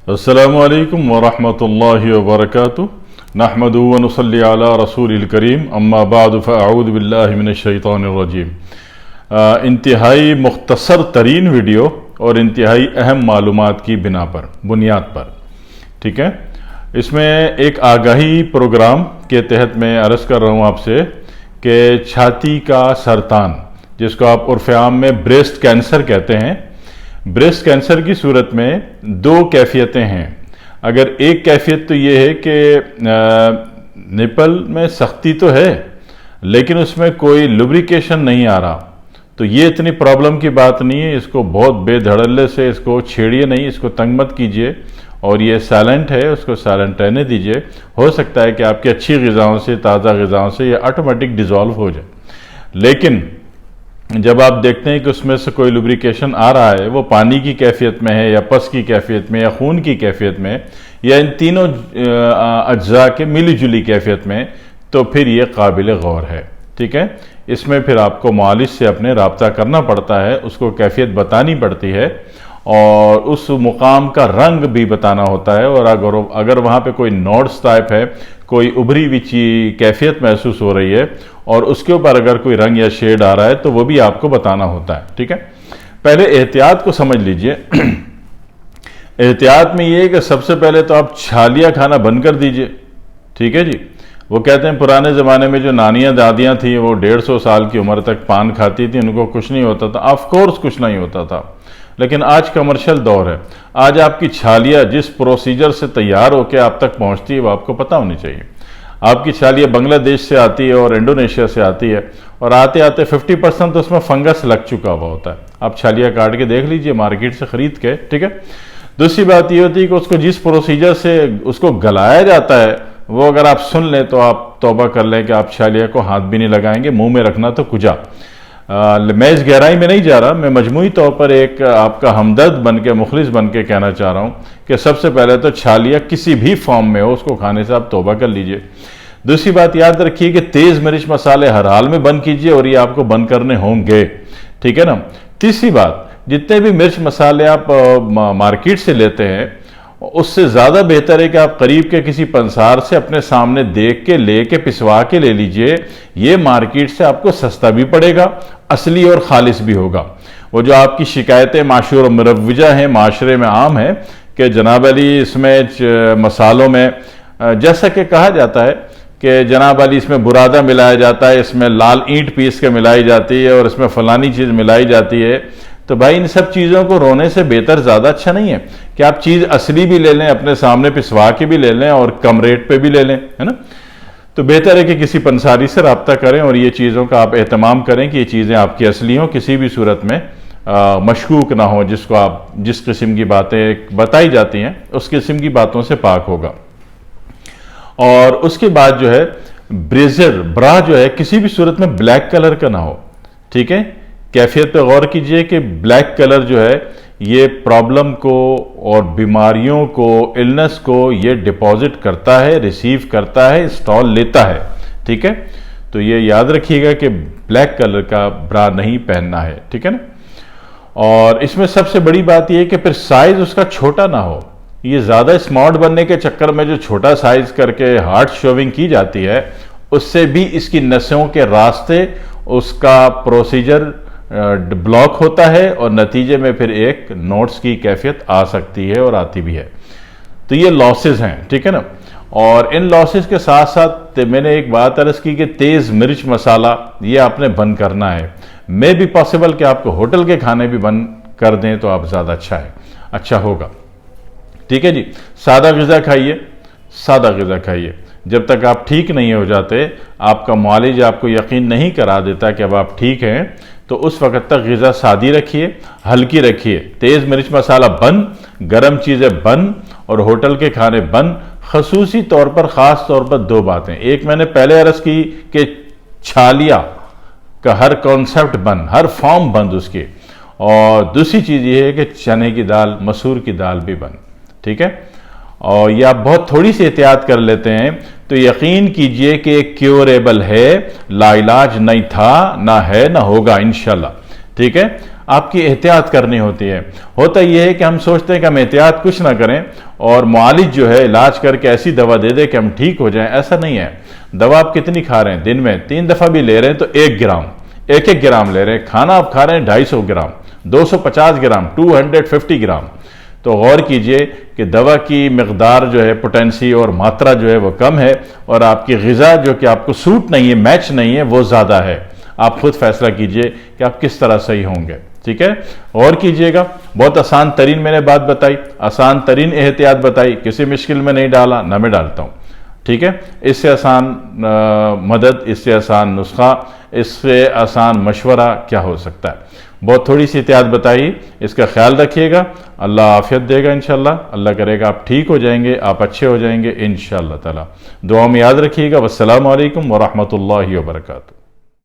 السلام علیکم ورحمۃ اللہ وبرکاتہ نحمد و نصلی علی رسول الکریم اما بعد فاعوذ باللہ من الشیطان الرجیم۔ انتہائی مختصر ترین ویڈیو اور انتہائی اہم معلومات کی بنیاد پر ٹھیک ہے، اس میں ایک آگاہی پروگرام کے تحت میں عرض کر رہا ہوں آپ سے کہ چھاتی کا سرطان، جس کو آپ عرف عام میں بریسٹ کینسر کہتے ہیں، بریسٹ کینسر کی صورت میں دو کیفیتیں ہیں۔ اگر ایک کیفیت تو یہ ہے کہ نپل میں سختی تو ہے لیکن اس میں کوئی لوبریکیشن نہیں آ رہا، تو یہ اتنی پرابلم کی بات نہیں ہے، اس کو بہت بے دھڑلے سے اس کو چھیڑیے نہیں، اس کو تنگ مت کیجیے، اور یہ سائلنٹ ہے، اس کو سائلنٹ رہنے دیجیے۔ ہو سکتا ہے کہ آپ کی اچھی غذاؤں سے، تازہ غذاؤں سے یہ آٹومیٹک ڈیزالو ہو جائے، لیکن جب آپ دیکھتے ہیں کہ اس میں سے کوئی لوبریکیشن آ رہا ہے، وہ پانی کی کیفیت میں ہے یا پس کی کیفیت میں یا خون کی کیفیت میں یا ان تینوں اجزاء کے ملی جلی کیفیت میں، تو پھر یہ قابل غور ہے، ٹھیک ہے۔ اس میں پھر آپ کو معالج سے اپنے رابطہ کرنا پڑتا ہے، اس کو کیفیت بتانی پڑتی ہے اور اس مقام کا رنگ بھی بتانا ہوتا ہے، اور اگر وہاں پہ کوئی نوڈس ٹائپ ہے، کوئی ابھری ہوئی کیفیت محسوس ہو رہی ہے اور اس کے اوپر اگر کوئی رنگ یا شیڈ آ رہا ہے تو وہ بھی آپ کو بتانا ہوتا ہے، ٹھیک ہے۔ پہلے احتیاط کو سمجھ لیجئے۔ احتیاط میں یہ ہے کہ سب سے پہلے تو آپ چھالیاں کھانا بند کر دیجئے، ٹھیک ہے جی۔ وہ کہتے ہیں پرانے زمانے میں جو نانیاں دادیاں تھیں وہ 150 سال کی عمر تک پان کھاتی تھیں، ان کو کچھ نہیں ہوتا تھا، آف کورس کچھ نہیں ہوتا تھا، لیکن آج کمرشل دور ہے، آج آپ کی چھالیاں جس پروسیجر سے تیار ہو کے آپ تک پہنچتی ہے وہ آپ کو پتہ ہونی چاہیے۔ آپ کی چھالیاں بنگلہ دیش سے آتی ہے اور انڈونیشیا سے آتی ہے، اور آتے آتے 50% تو اس میں فنگس لگ چکا ہوا ہوتا ہے۔ آپ چھالیاں کاٹ کے دیکھ لیجئے مارکیٹ سے خرید کے، ٹھیک ہے۔ دوسری بات یہ ہوتی ہے کہ اس کو جس پروسیجر سے اس کو گلایا جاتا ہے وہ اگر آپ سن لیں تو آپ توبہ کر لیں کہ آپ چھالیاں کو ہاتھ بھی نہیں لگائیں گے، منہ میں رکھنا تو کجا۔ میں اس گہرائی میں نہیں جا رہا، میں مجموعی طور پر ایک آپ کا ہمدرد بن کے، مخلص بن کے کہنا چاہ رہا ہوں کہ سب سے پہلے تو چھالیاں کسی بھی فارم میں ہو اس کو کھانے سے آپ توبہ کر لیجئے۔ دوسری بات یاد رکھیے کہ تیز مرچ مسالے ہر حال میں بند کیجئے، اور یہ آپ کو بند کرنے ہوں گے، ٹھیک ہے نا۔ تیسری بات، جتنے بھی مرچ مسالے آپ مارکیٹ سے لیتے ہیں اس سے زیادہ بہتر ہے کہ آپ قریب کے کسی پنسار سے اپنے سامنے دیکھ کے لے کے پسوا کے لے لیجئے، یہ مارکیٹ سے آپ کو سستا بھی پڑے گا، اصلی اور خالص بھی ہوگا۔ وہ جو آپ کی شکایتیں معشور و مروجہ ہیں، معاشرے میں عام ہیں کہ جناب علی اس میں مسالوں میں، جیسا کہ کہا جاتا ہے کہ جناب علی اس میں برادہ ملایا جاتا ہے، اس میں لال اینٹ پیس کے ملائی جاتی ہے اور اس میں فلانی چیز ملائی جاتی ہے، تو بھائی ان سب چیزوں کو رونے سے بہتر زیادہ اچھا نہیں ہے کہ آپ چیز اصلی بھی لے لیں، اپنے سامنے پسوا کے بھی لے لیں اور کم ریٹ پہ بھی لے لیں، ہے نا۔ تو بہتر ہے کہ کسی پنساری سے رابطہ کریں اور یہ چیزوں کا آپ اہتمام کریں کہ یہ چیزیں آپ کی اصلی ہوں، کسی بھی صورت میں مشکوک نہ ہو، جس کو آپ جس قسم کی باتیں بتائی جاتی ہیں اس قسم کی باتوں سے پاک ہوگا۔ اور اس کے بعد جو ہے برا جو ہے کسی بھی صورت میں بلیک کلر کا نہ ہو، ٹھیک ہے۔ کیفیت پہ غور کیجئے کہ بلیک کلر جو ہے یہ پرابلم کو اور بیماریوں کو، النس کو یہ ڈپازٹ کرتا ہے، ریسیو کرتا ہے، اسٹال لیتا ہے، ٹھیک ہے۔ تو یہ یاد رکھیے گا کہ بلیک کلر کا برا نہیں پہننا ہے، ٹھیک ہے نا۔ اور اس میں سب سے بڑی بات یہ ہے کہ پھر سائز اس کا چھوٹا نہ ہو، یہ زیادہ اسمارٹ بننے کے چکر میں جو چھوٹا سائز کر کے ہارڈ شوونگ کی جاتی ہے اس سے بھی اس کی نسوں کے راستے، اس کا پروسیجر بلاک ہوتا ہے اور نتیجے میں پھر ایک نوٹس کی کیفیت آ سکتی ہے اور آتی بھی ہے۔ تو یہ لاسز ہیں، ٹھیک ہے نا۔ اور ان لاسز کے ساتھ ساتھ میں نے ایک بات عرض کی کہ تیز مرچ مسالہ یہ آپ نے بند کرنا ہے، میں بھی پاسبل کہ آپ کو ہوٹل کے کھانے بھی بند کر دیں تو آپ زیادہ اچھا ہوگا، ٹھیک ہے جی۔ سادہ غذا کھائیے، سادہ غذا کھائیے، جب تک آپ ٹھیک نہیں ہو جاتے، آپ کا معالج آپ کو یقین نہیں کرا دیتا کہ اب آپ ٹھیک ہیں، تو اس وقت تک غذا سادی رکھیے، ہلکی رکھیے، تیز مرچ مسالہ بند، گرم چیزیں بند اور ہوٹل کے کھانے بند۔ خصوصی طور پر، خاص طور پر دو باتیں، ایک میں نے پہلے عرض کی کہ چھالیاں کا ہر کانسیپٹ بند، ہر فارم بند اس کی، اور دوسری چیز یہ ہے کہ چنے کی دال، مسور کی دال بھی بند، ٹھیک ہے۔ اور یہ آپ بہت تھوڑی سی احتیاط کر لیتے ہیں تو یقین کیجئے کہ کیوریبل ہے، لا علاج نہیں تھا، نہ ہے، نہ ہوگا انشاءاللہ، ٹھیک ہے۔ آپ کی احتیاط کرنی ہوتی ہے۔ ہوتا یہ ہے کہ ہم سوچتے ہیں کہ ہم احتیاط کچھ نہ کریں اور معالج جو ہے علاج کر کے ایسی دوا دے دے کہ ہم ٹھیک ہو جائیں، ایسا نہیں ہے۔ دوا آپ کتنی کھا رہے ہیں؟ دن میں 3 دفعہ بھی لے رہے ہیں تو 1 گرام، 1 گرام لے رہے ہیں۔ کھانا آپ کھا رہے ہیں 250 گرام، 250 گرام، 250 گرام۔ تو غور کیجئے کہ دوا کی مقدار جو ہے، پوٹینسی اور ماترا جو ہے وہ کم ہے، اور آپ کی غذا جو کہ آپ کو سوٹ نہیں ہے، میچ نہیں ہے، وہ زیادہ ہے۔ آپ خود فیصلہ کیجئے کہ آپ کس طرح صحیح ہوں گے، ٹھیک ہے؟ غور کیجئے گا، بہت آسان ترین میں نے بات بتائی، آسان ترین احتیاط بتائی، کسی مشکل میں نہیں ڈالا، نہ میں ڈالتا ہوں، ٹھیک ہے؟ اس سے آسان مدد، اس سے آسان نسخہ، اس سے آسان مشورہ کیا ہو سکتا ہے؟ بہت تھوڑی سی احتیاط بتائی، اس کا خیال رکھیے گا، اللہ عافیت دے گا انشاءاللہ، اللہ کرے گا آپ ٹھیک ہو جائیں گے، آپ اچھے ہو جائیں گے انشاءاللہ تعالی۔ دعا میں یاد رکھیے گا۔ والسلام علیکم ورحمۃ اللہ وبرکاتہ۔